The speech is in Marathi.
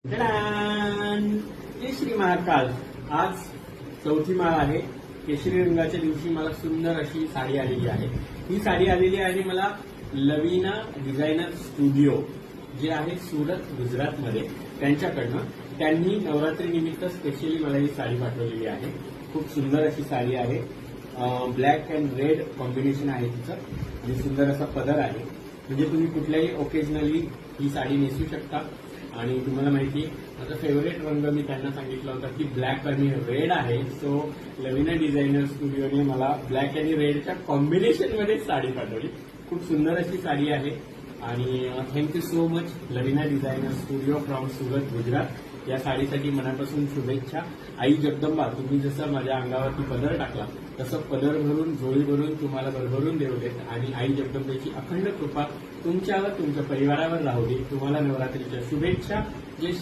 टडान! जय श्री महाकाल. आज चौथी माळ आहे. केशरी रंगाच्या दिवशी मला सुंदर अशी साडी आलेली आहे. ही साडी आलेली आहे मला लवीना डिझायनर स्टुडिओ जे आहे सुरत गुजरातमध्ये त्यांच्याकडनं. त्यांनी नवरात्री निमित्त स्पेशली मला ही साडी पाठवलेली आहे. खूप सुंदर अशी साडी आहे. ब्लॅक अँड रेड कॉम्बिनेशन आहे तिचं आणि सुंदर असा पदर आहे. म्हणजे तुम्ही कुठल्याही ओकेजनली ही साडी नेसू शकता. आणि तुम्हाला माहिती माझा फेवरेट रंग मी त्यांना सांगितला होता की ब्लॅक आणि रेड आहे. सो लवीना डिझायनर स्टुडिओने मला ब्लॅक आणि रेडच्या कॉम्बिनेशनमध्ये साडी पाठवली. खूप सुंदर अशी साडी आहे आणि thank you so much Lavina designer studio from Surat Gujarat. या साडीसाठी मनापासून शुभेच्छा. आई जगदंबा, तुम्ही जसं माझ्या अंगावरती पदर टाकला तसं पदर भरून झोळी भरून तुम्हाला भरभरून देऊ देत आणि आई जगदंबेची अखंड कृपा तुमच्यावर तुमच्या परिवारावर राहू दे. तुम्हाला नवरात्रीच्या शुभेच्छा.